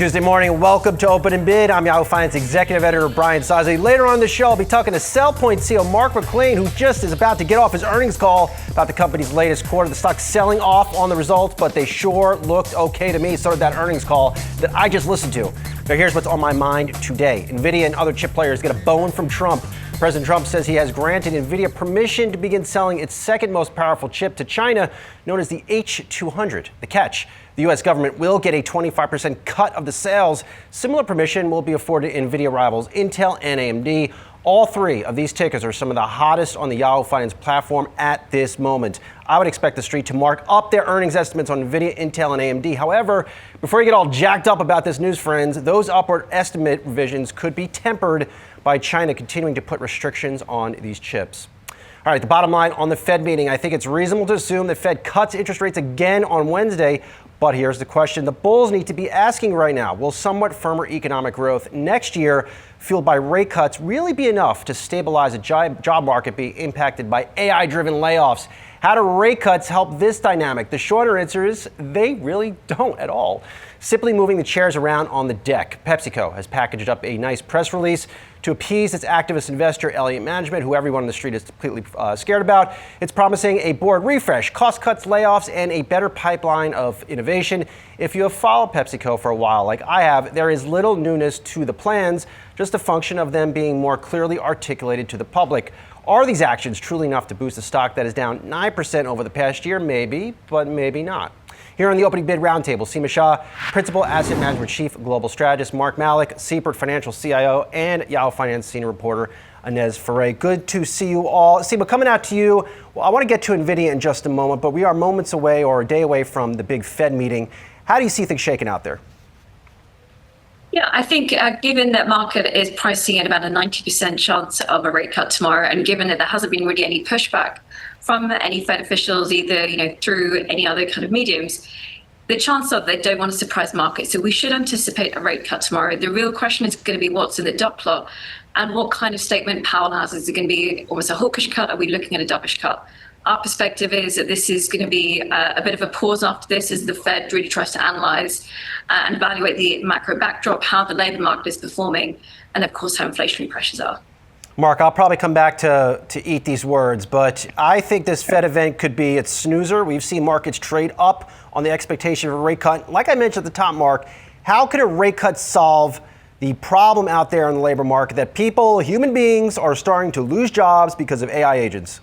Tuesday morning. Welcome to Open and Bid. I'm Yahoo Finance Executive Editor Brian Sozzi. Later on the show, I'll be talking to SailPoint CEO Mark McClain, who just is about to get off his earnings call about the company's latest quarter. The stock's selling off on the results, but they sure looked okay to me. So did that earnings call that I just listened to. Now here's what's on my mind today. Nvidia and other chip players get a bone from Trump. President Trump says he has granted Nvidia permission to begin selling its second most powerful chip to China, known as the H200. The catch: the U.S. government will get a 25% cut of the sales. Similar permission will be afforded Nvidia rivals Intel and AMD. All three of these tickers are some of the hottest on the Yahoo Finance platform at this moment. I would expect the street to mark up their earnings estimates on Nvidia, Intel, and AMD. However, before you get all jacked up about this news, friends, those upward estimate revisions could be tempered by China continuing to put restrictions on these chips. All right, the bottom line on the Fed meeting, I think it's reasonable to assume the Fed cuts interest rates again on Wednesday. But here's the question the bulls need to be asking right now. Will somewhat firmer economic growth next year, fueled by rate cuts, really be enough to stabilize a job market being impacted by AI-driven layoffs? How do rate cuts help this dynamic? The shorter answer is they really don't at all. Simply moving the chairs around on the deck. PepsiCo has packaged up a nice press release to appease its activist investor, Elliott Management, who everyone on the street is completely scared about. It's promising a board refresh, cost cuts, layoffs, and a better pipeline of innovation. If you have followed PepsiCo for a while, like I have, there is little newness to the plans, just a function of them being more clearly articulated to the public. Are these actions truly enough to boost a stock that is down 9% over the past year? Maybe, but maybe not. Here on the Opening Bid Roundtable, Seema Shah, Principal Asset Management Chief Global Strategist, Mark Malek, Siebert Financial CIO, and Yahoo Finance Senior Reporter, Ines Ferré. Good to see you all. Seema, coming out to you. Well, I want to get to Nvidia in just a moment, but we are moments away or a day away from the big Fed meeting. How do you see things shaking out there? Yeah, I think given that market is pricing at about a 90% chance of a rate cut tomorrow, and given that there hasn't been really any pushback from any Fed officials, either through any other kind of mediums, the chance of they don't want to surprise market. So we should anticipate a rate cut tomorrow. The real question is going to be what's in the dot plot and what kind of statement Powell has. Is it going to be almost a hawkish cut? Are we looking at a dovish cut? Our perspective is that this is going to be a bit of a pause after this as the Fed really tries to analyze and evaluate the macro backdrop, how the labor market is performing, and of course how inflationary pressures are. Mark, I'll probably come back to eat these words, but I think this Fed event could be its snoozer. We've seen markets trade up on the expectation of a rate cut. Like I mentioned at the top, Mark, how could a rate cut solve the problem out there in the labor market that people, human beings, are starting to lose jobs because of AI agents?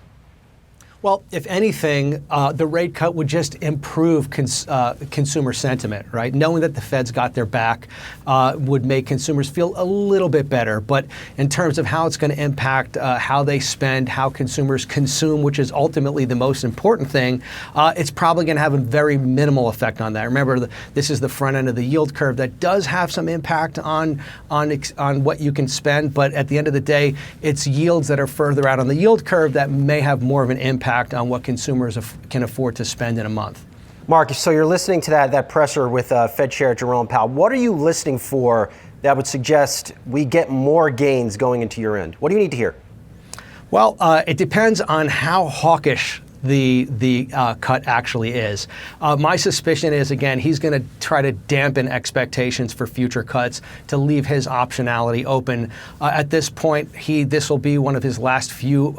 Well, if anything, the rate cut would just improve consumer sentiment, right? Knowing that the Fed's got their back would make consumers feel a little bit better. But in terms of how it's going to impact how they spend, how consumers consume, which is ultimately the most important thing, it's probably going to have a very minimal effect on that. Remember, this is the front end of the yield curve that does have some impact on what you can spend. But at the end of the day, it's yields that are further out on the yield curve that may have more of an impact on what consumers can afford to spend in a month. Mark, so you're listening to that presser with Fed Chair Jerome Powell. What are you listening for that would suggest we get more gains going into year end? What do you need to hear? Well, it depends on how hawkish the cut actually is. My suspicion is, again, he's going to try to dampen expectations for future cuts to leave his optionality open. At this point, this will be one of his last few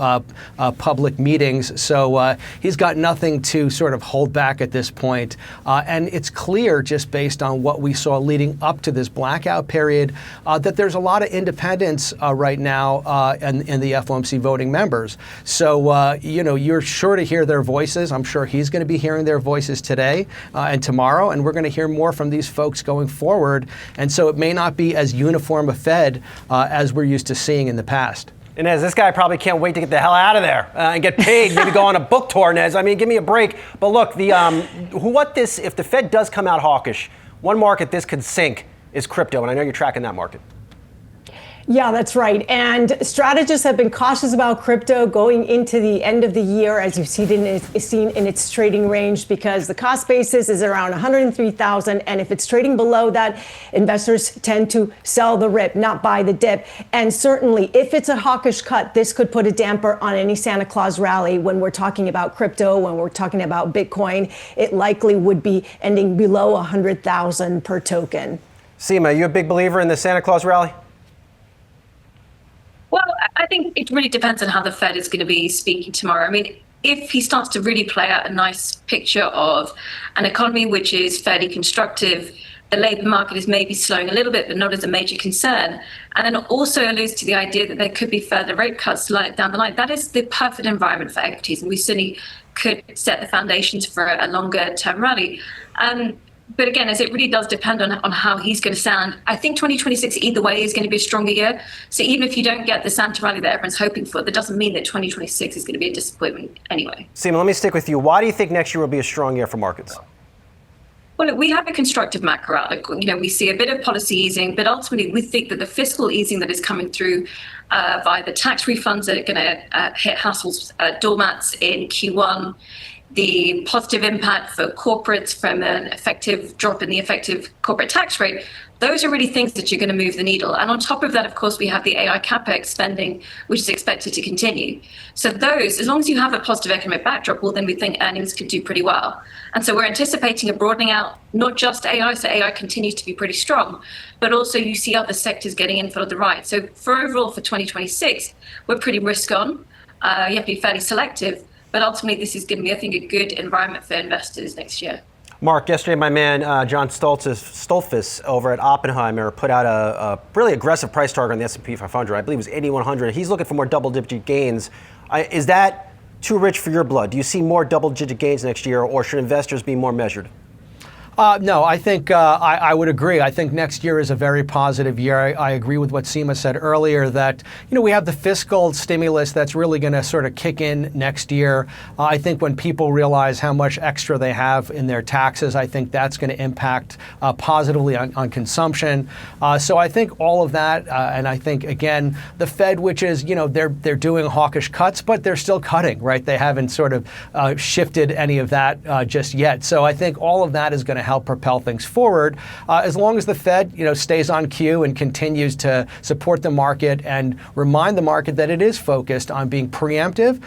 public meetings, so he's got nothing to sort of hold back at this point. And it's clear, just based on what we saw leading up to this blackout period, that there's a lot of independence right now in the FOMC voting members. So, you're sure to hear their voices. I'm sure he's going to be hearing their voices today and tomorrow, and we're going to hear more from these folks going forward. And so it may not be as uniform a Fed as we're used to seeing in the past. Inez, this guy probably can't wait to get the hell out of there and get paid, maybe go on a book tour, Inez. I mean, give me a break. But look, if the Fed does come out hawkish, one market this could sink is crypto, and I know you're tracking that market. Yeah, that's right. And strategists have been cautious about crypto going into the end of the year, as you've seen in its trading range, because the cost basis is around 103,000. And if it's trading below that, investors tend to sell the rip, not buy the dip. And certainly, if it's a hawkish cut, this could put a damper on any Santa Claus rally. When we're talking about crypto, when we're talking about Bitcoin, it likely would be ending below 100,000 per token. Seema, you a big believer in the Santa Claus rally? Well, I think it really depends on how the Fed is going to be speaking tomorrow. I mean, if he starts to really play out a nice picture of an economy which is fairly constructive, the labor market is maybe slowing a little bit, but not as a major concern, and then also alludes to the idea that there could be further rate cuts down the line, that is the perfect environment for equities, and we certainly could set the foundations for a longer term rally. But again, as it really does depend on how he's going to sound, I think 2026 either way is going to be a stronger year. So even if you don't get the Santa rally that everyone's hoping for, that doesn't mean that 2026 is going to be a disappointment anyway. Seema, let me stick with you. Why do you think next year will be a strong year for markets? Well, look, we have a constructive macro outlook. We see a bit of policy easing, but ultimately we think that the fiscal easing that is coming through via the tax refunds that are going to hit households' doormats in Q1, the positive impact for corporates from an effective drop in the effective corporate tax rate, those are really things that you're going to move the needle. And on top of that, of course, we have the AI CapEx spending, which is expected to continue. So those, as long as you have a positive economic backdrop, well, then we think earnings could do pretty well. And so we're anticipating a broadening out, not just AI, so AI continues to be pretty strong, but also you see other sectors getting in for the ride. So for overall for 2026, we're pretty risk on. You have to be fairly selective. But ultimately, this is going to be, I think, a good environment for investors next year. Mark, yesterday my man John Stoltzfus over at Oppenheimer put out a really aggressive price target on the S&P 500. I believe it was 8,100. He's looking for more double-digit gains. Is that too rich for your blood? Do you see more double-digit gains next year, or should investors be more measured? No, I think I would agree. I think next year is a very positive year. I agree with what Seema said earlier that, we have the fiscal stimulus that's really going to sort of kick in next year. I think when people realize how much extra they have in their taxes, I think that's going to impact positively on consumption. So I think all of that, and I think, again, the Fed, which is, they're doing hawkish cuts, but they're still cutting, right? They haven't sort of shifted any of that just yet. So I think all of that is going to help propel things forward, as long as the Fed, stays on cue and continues to support the market and remind the market that it is focused on being preemptive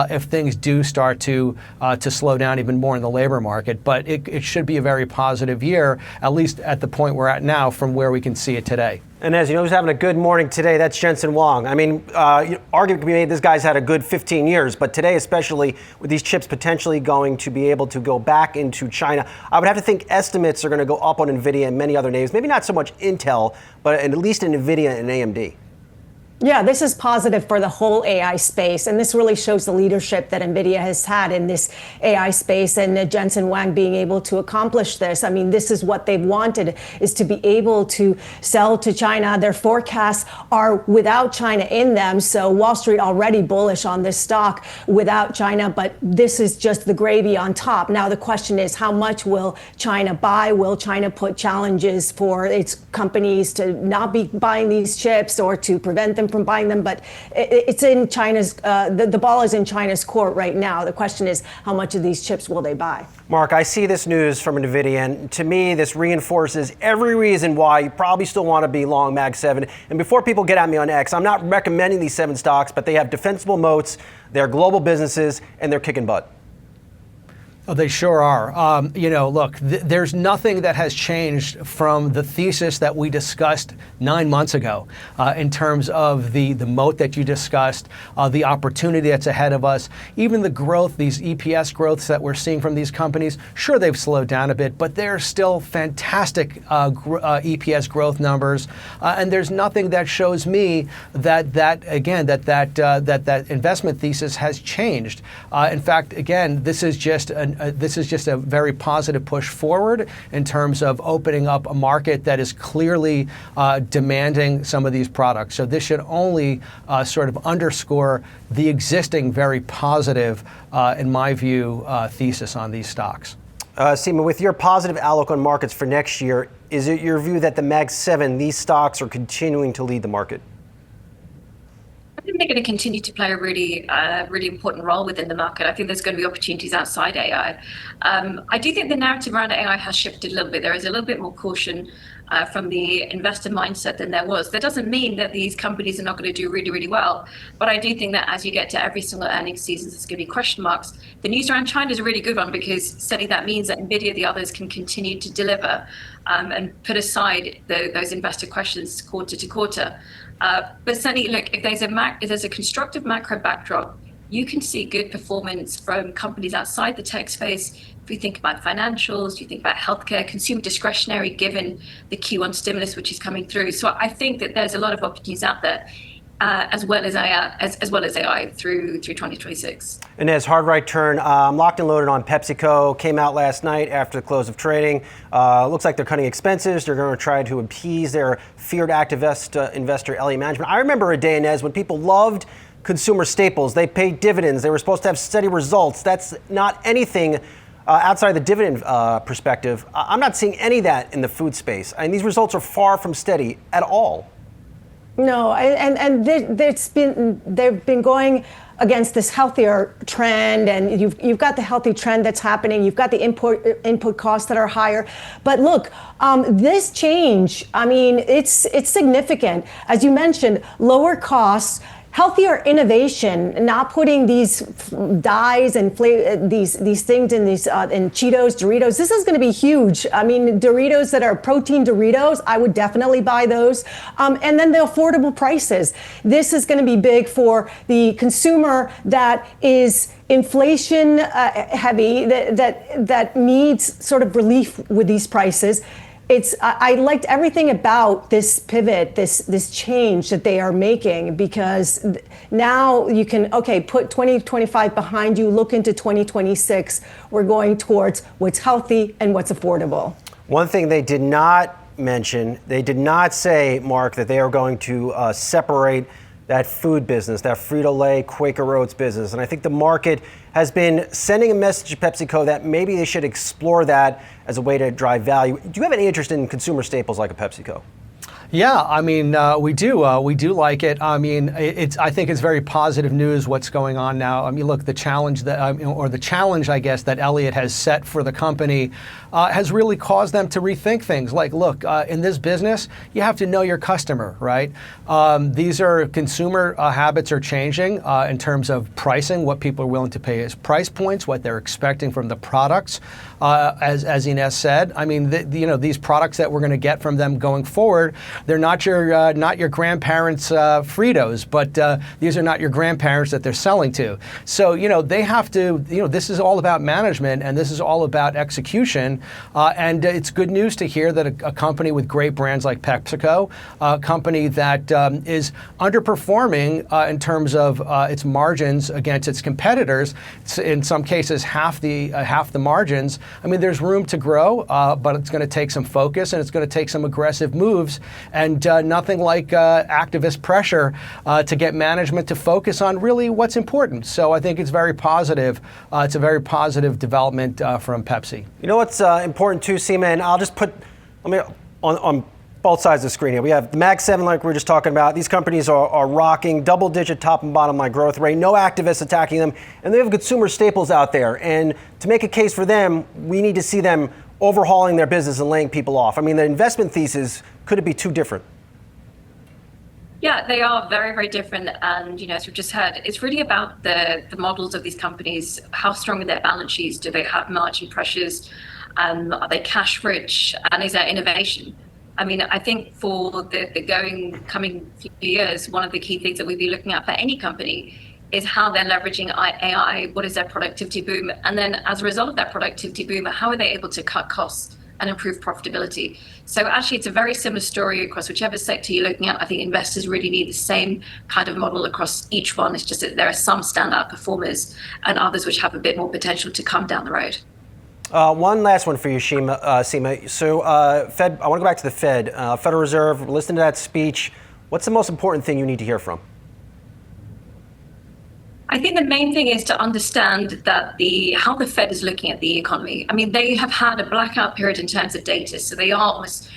if things do start to slow down even more in the labor market. But it should be a very positive year, at least at the point we're at now, from where we can see it today. And as you know, who's having a good morning today? That's Jensen Huang. I mean, argument can be made this guy's had a good 15 years, but today, especially with these chips potentially going to be able to go back into China, I would have to think estimates are going to go up on Nvidia and many other names. Maybe not so much Intel, but at least in Nvidia and AMD. Yeah, this is positive for the whole AI space, and this really shows the leadership that Nvidia has had in this AI space, and Jensen Huang being able to accomplish this. I mean, this is what they've wanted, is to be able to sell to China. Their forecasts are without China in them, so Wall Street already bullish on this stock without China, but this is just the gravy on top. Now, the question is, how much will China buy? Will China put challenges for its companies to not be buying these chips or to prevent them from buying them? But it's in China's, the ball is in China's court right now. The question is, how much of these chips will they buy? Mark, I see this news from Nvidia, and to me, this reinforces every reason why you probably still want to be long Mag 7. And before people get at me on X, I'm not recommending these 7 stocks, but they have defensible moats, they're global businesses, and they're kicking butt. Oh, they sure are. Look, there's nothing that has changed from the thesis that we discussed 9 months ago in terms of the moat that you discussed, the opportunity that's ahead of us, even the growth, these EPS growths that we're seeing from these companies. Sure, they've slowed down a bit, but they're still fantastic EPS growth numbers. And there's nothing that shows me that investment thesis has changed. In fact, again, this is just a very positive push forward in terms of opening up a market that is clearly demanding some of these products. So this should only sort of underscore the existing very positive, in my view, thesis on these stocks. Seema, with your positive outlook on markets for next year, is it your view that the Mag 7, these stocks are continuing to lead the market? think they're going to continue to play a really important role within the market. I think there's going to be opportunities outside AI. I do think the narrative around AI has shifted a little bit. There is a little bit more caution from the investor mindset than there was. That doesn't mean that these companies are not going to do really, really well. But I do think that as you get to every single earnings season, there's going to be question marks. The news around China is a really good one because certainly that means that Nvidia, the others, can continue to deliver and put aside those investor questions quarter to quarter. But certainly, look, if there's a constructive macro backdrop, you can see good performance from companies outside the tech space. If you think about financials, you think about healthcare, consumer discretionary, given the Q1 stimulus which is coming through. So I think that there's a lot of opportunities out there, as well as AI through 2026. Ines, hard right turn. Locked and loaded on PepsiCo. Came out last night after the close of trading. Looks like they're cutting expenses. They're going to try to appease their feared activist investor Elliott Management. I remember a day, Ines, when people loved consumer staples. They paid dividends. They were supposed to have steady results. That's not anything outside the dividend perspective. I'm not seeing any of that in the food space. I mean, these results are far from steady at all. No, and they've been going against this healthier trend, and you've got the healthy trend that's happening. You've got the input costs that are higher. But look, this change, I mean, it's significant. As you mentioned, lower costs, healthier innovation, not putting these dyes and these things in Cheetos, Doritos. This is going to be huge. I mean, Doritos that are protein Doritos, I would definitely buy those. And then the affordable prices. This is going to be big for the consumer that is inflation heavy, that needs sort of relief with these prices. I liked everything about this pivot, this change that they are making, because now you can, put 2025 behind you, look into 2026. We're going towards what's healthy and what's affordable. One thing they did not mention, they did not say, Mark, that they are going to separate that food business, that Frito-Lay, Quaker Oats business. And I think the market has been sending a message to PepsiCo that maybe they should explore that as a way to drive value. Do you have any interest in consumer staples like a PepsiCo? Yeah, I mean, we do like it. I mean, I think it's very positive news what's going on now. I mean, look, the challenge I guess, that Elliott has set for the company has really caused them to rethink things. Like, look, in this business, you have to know your customer, right? These are consumer habits are changing in terms of pricing, what people are willing to pay as price points, what they're expecting from the products. As Ines said, I mean, these products that we're going to get from them going forward, they're not your grandparents' Fritos, but these are not your grandparents that they're selling to. So, they have to, this is all about management, and this is all about execution. And it's good news to hear that a company with great brands like PepsiCo, a company that is underperforming in terms of its margins against its competitors, in some cases half the margins. I mean, there's room to grow, but it's going to take some focus, and it's going to take some aggressive moves, and nothing like activist pressure to get management to focus on really what's important. So I think it's very positive. It's a very positive development from Pepsi. You know what's important too, Seema, and I'll just put, on both sides of the screen here. We have the Mag 7, like we were just talking about. These companies are rocking double-digit top and bottom line growth rate, no activists attacking them, and they have consumer staples out there. And to make a case for them, we need to see them overhauling their business and laying people off. I mean, the investment thesis, could it be too different? Yeah, they are very, very different. And, as we've just heard, it's really about the models of these companies. How strong are their balance sheets? Do they have margin pressures? Are they cash rich? And is there innovation? I mean, I think for the coming few years, one of the key things that we'll be looking at for any company is how they're leveraging AI, what is their productivity boom? And then as a result of that productivity boom, how are they able to cut costs and improve profitability? So actually, it's a very similar story across whichever sector you're looking at. I think investors really need the same kind of model across each one. It's just that there are some standout performers and others which have a bit more potential to come down the road. One last one for you, Seema. So Fed, I want to go back to the Fed. Federal Reserve, listen to that speech. What's the most important thing you need to hear from? I think the main thing is to understand that how the Fed is looking at the economy. I mean, they have had a blackout period in terms of data, so they are almost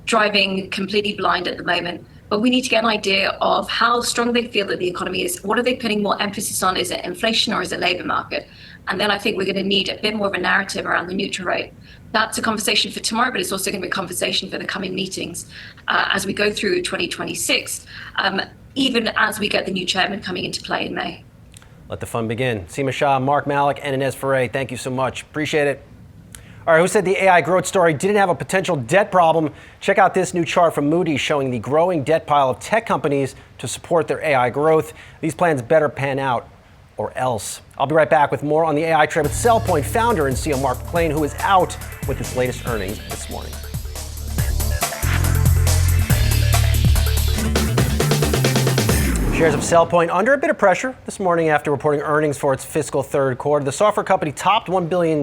driving completely blind at the moment. but we need to get an idea of how strong they feel that the economy is. What are they putting more emphasis on? Is it inflation or is it labor market? And then I think we're going to need a bit more of a narrative around the neutral rate. That's a conversation for tomorrow, but it's also going to be a conversation for the coming meetings as we go through 2026, even as we get the new chairman coming into play in May. Let the fun begin. Seema Shah, Mark Malek, and Ines Ferré, thank you so much. Appreciate it. All right, who said the AI growth story didn't have a potential debt problem? Check out this new chart from Moody's showing the growing debt pile of tech companies to support their AI growth. These plans better pan out or else. I'll be right back with more on the AI trend with SailPoint founder and CEO Mark McClain, who is out with his latest earnings this morning. Shares of SailPoint under a bit of pressure this morning after reporting earnings for its fiscal third quarter. The software company topped $1 billion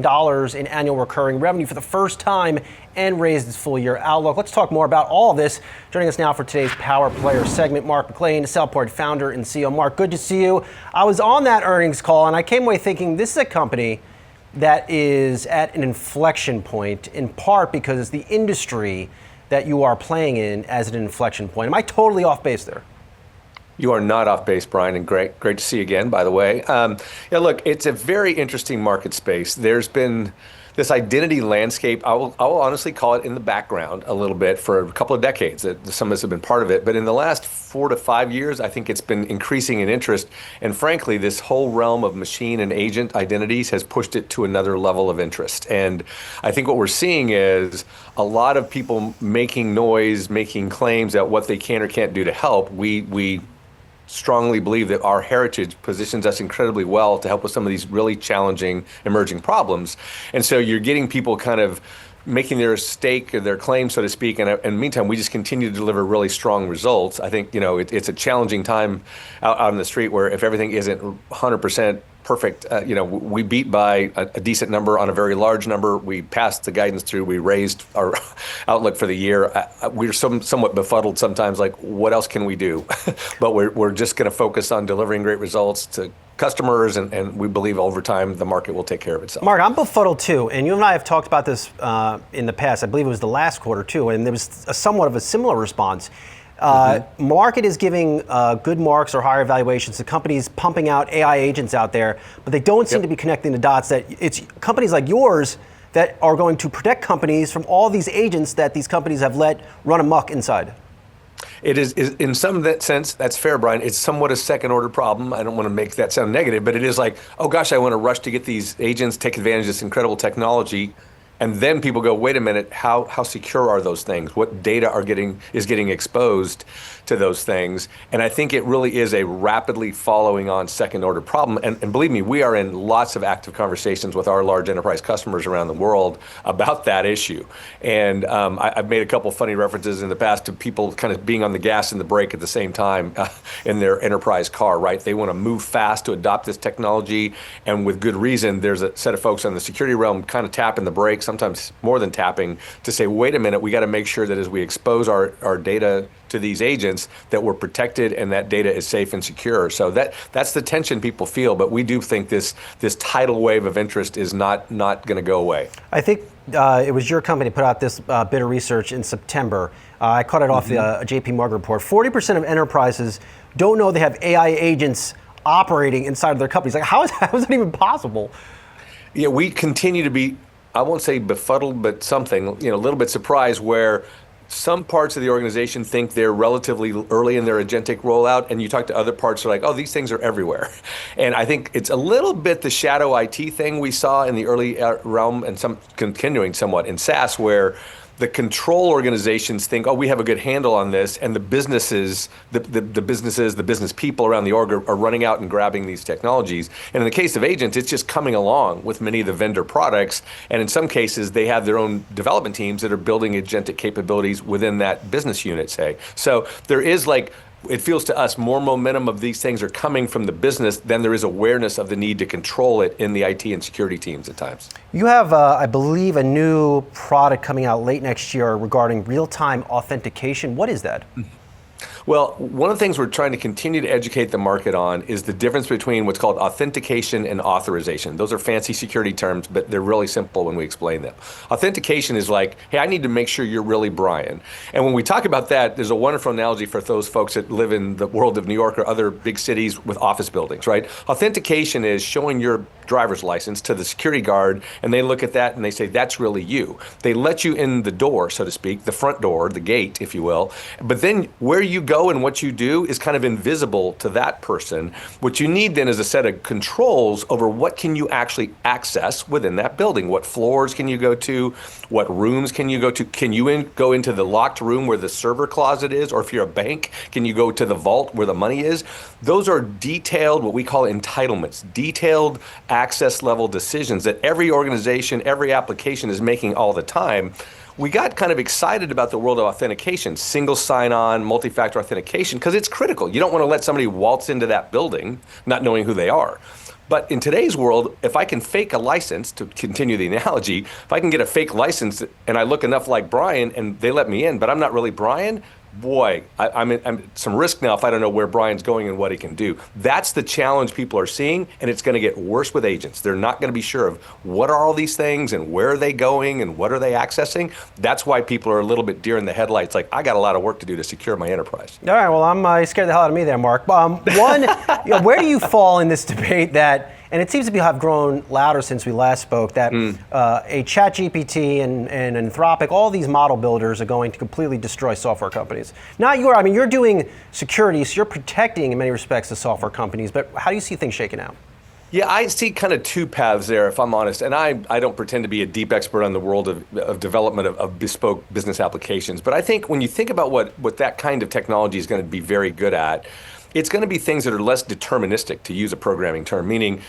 in annual recurring revenue for the first time and raised its full-year outlook. Let's talk more about all of this. Joining us now for today's Power Player segment, Mark McClain, SailPoint founder and CEO. Mark, good to see you. I was on that earnings call, and I came away thinking this is a company that is at an inflection point, in part because it's the industry that you are playing in as an inflection point. Am I totally off base there? You are not off base, Brian, and great to see you again, by the way. Look, it's a very interesting market space. There's been this identity landscape, I will honestly call it in the background a little bit for a couple of decades. Some of us have been part of it, but in the last 4 to 5 years, I think it's been increasing in interest. And frankly, this whole realm of machine and agent identities has pushed it to another level of interest. And I think what we're seeing is a lot of people making noise, making claims at what they can or can't do to help. We strongly believe that our heritage positions us incredibly well to help with some of these really challenging emerging problems. And so you're getting people kind of making their stake or their claim, so to speak. And in the meantime, we just continue to deliver really strong results. I think, it's a challenging time out on the street where if everything isn't 100% perfect, we beat by a decent number on a very large number. We passed the guidance through. We raised our outlook for the year. We're somewhat befuddled sometimes, like, what else can we do? But we're just going to focus on delivering great results to customers, and we believe over time the market will take care of itself. Mark, I'm befuddled too, and you and I have talked about this in the past. I believe it was the last quarter too, and there was somewhat of a similar response. Market is giving good marks or higher valuations to companies pumping out AI agents out there, but they don't seem to be connecting the dots that it's companies like yours that are going to protect companies from all these agents that these companies have let run amok inside. It is in some sense, that's fair, Brian. It's somewhat a second order problem. I don't want to make that sound negative, but it is like, oh gosh, I want to rush to get these agents, take advantage of this incredible technology. And then people go, wait a minute, how secure are those things? What data is getting exposed to those things? And I think it really is a rapidly following on second order problem. And believe me, we are in lots of active conversations with our large enterprise customers around the world about that issue. And I've made a couple funny references in the past to people kind of being on the gas and the brake at the same time in their enterprise car, right? They want to move fast to adopt this technology. And with good reason, there's a set of folks on the security realm kind of tapping the brakes, sometimes more than tapping, to say, wait a minute, we got to make sure that as we expose our data to these agents, that we're protected and that data is safe and secure. So that's the tension people feel, but we do think this tidal wave of interest is not going to go away. I think it was your company put out this bit of research in September. I caught it off the JP Morgan report. 40% of enterprises don't know they have AI agents operating inside of their companies. Like, how is that even possible? Yeah, we continue to be, I won't say befuddled, but something, a little bit surprised where some parts of the organization think they're relatively early in their agentic rollout, and you talk to other parts, they're like, oh, these things are everywhere. And I think it's a little bit the shadow IT thing we saw in the early realm, and some continuing somewhat in SaaS, where the control organizations think, oh, we have a good handle on this, and the business people around the org are running out and grabbing these technologies. And in the case of agents, it's just coming along with many of the vendor products, and in some cases, they have their own development teams that are building agentic capabilities within that business unit, say. So there is, like, it feels to us more momentum of these things are coming from the business than there is awareness of the need to control it in the IT and security teams at times. You have, I believe, a new product coming out late next year regarding real-time authentication. What is that? Well, one of the things we're trying to continue to educate the market on is the difference between what's called authentication and authorization. Those are fancy security terms, but they're really simple when we explain them. Authentication is like, hey, I need to make sure you're really Brian. And when we talk about that, there's a wonderful analogy for those folks that live in the world of New York or other big cities with office buildings, right? Authentication is showing your driver's license to the security guard, and they look at that and they say, that's really you. They let you in the door, so to speak, the front door, the gate, if you will. But then where you go and what you do is kind of invisible to that person. What you need then is a set of controls over what can you actually access within that building. What floors can you go to? What rooms can you go to? Can you go into the locked room where the server closet is? Or if you're a bank, can you go to the vault where the money is? Those are detailed, what we call entitlements, detailed access level decisions that every organization, every application is making all the time. We got kind of excited about the world of authentication, single sign-on, multi-factor authentication, because it's critical. You don't want to let somebody waltz into that building not knowing who they are. But in today's world, if I can fake a license, to continue the analogy, if I can get a fake license and I look enough like Brian and they let me in, but I'm not really Brian, boy, I'm in some risk now if I don't know where Brian's going and what he can do. That's the challenge people are seeing, and it's going to get worse with agents. They're not going to be sure of what are all these things and where are they going and what are they accessing. That's why people are a little bit deer in the headlights, like, I got a lot of work to do to secure my enterprise. All right, well, you scared the hell out of me there, Mark. Where do you fall in this debate that, and it seems to have grown louder since we last spoke, that a ChatGPT and Anthropic, all these model builders are going to completely destroy software companies. Not you, I mean, you're doing security, so you're protecting in many respects the software companies, but how do you see things shaking out? Yeah, I see kind of two paths there, if I'm honest. And I don't pretend to be a deep expert on the world of development of bespoke business applications. But I think when you think about what that kind of technology is going to be very good at, it's going to be things that are less deterministic, to use a programming term, meaning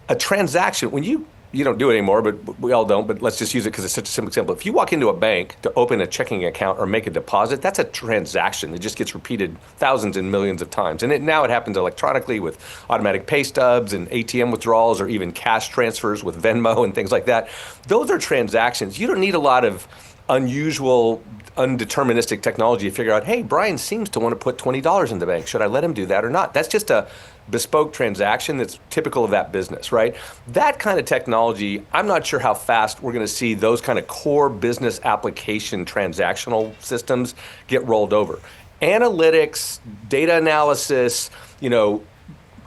a transaction, when you don't do it anymore, but we all don't, but let's just use it because it's such a simple example. If you walk into a bank to open a checking account or make a deposit, that's a transaction. It just gets repeated thousands and millions of times. And now it happens electronically with automatic pay stubs and ATM withdrawals or even cash transfers with Venmo and things like that. Those are transactions. You don't need a lot of unusual, undeterministic technology to figure out, hey, Brian seems to want to put $20 in the bank. Should I let him do that or not? That's just a bespoke transaction that's typical of that business, right? That kind of technology, I'm not sure how fast we're going to see those kind of core business application transactional systems get rolled over. Analytics, data analysis,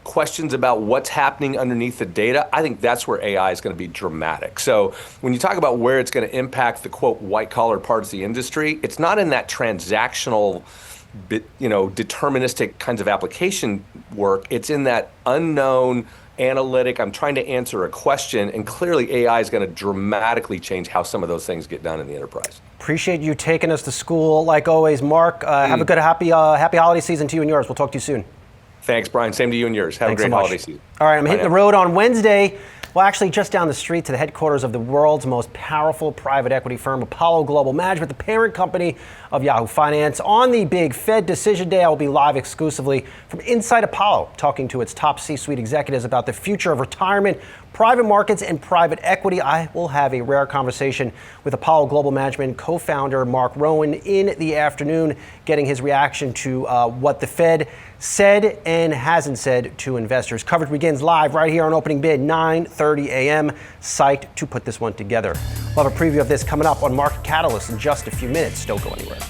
questions about what's happening underneath the data, I think that's where AI is going to be dramatic. So when you talk about where it's going to impact the, quote, white-collar parts of the industry, it's not in that transactional, deterministic kinds of application work. It's in that unknown analytic, I'm trying to answer a question, and clearly AI is going to dramatically change how some of those things get done in the enterprise. Appreciate you taking us to school, like always, Mark. Have a good, happy holiday season to you and yours. We'll talk to you soon. Thanks, Brian. Same to you and yours. Have a great holiday season. All right, I'm hitting the road on Wednesday. Well, actually, just down the street to the headquarters of the world's most powerful private equity firm, Apollo Global Management, the parent company of Yahoo Finance. On the big Fed decision day, I will be live exclusively from inside Apollo, talking to its top C-suite executives about the future of retirement, private markets, and private equity. I will have a rare conversation with Apollo Global Management co-founder Mark Rowan in the afternoon, getting his reaction to what the Fed said and hasn't said to investors. Coverage begins live right here on Opening Bid, 9:30 a.m. Psyched to put this one together. We'll have a preview of this coming up on Market Catalyst in just a few minutes. Don't go anywhere.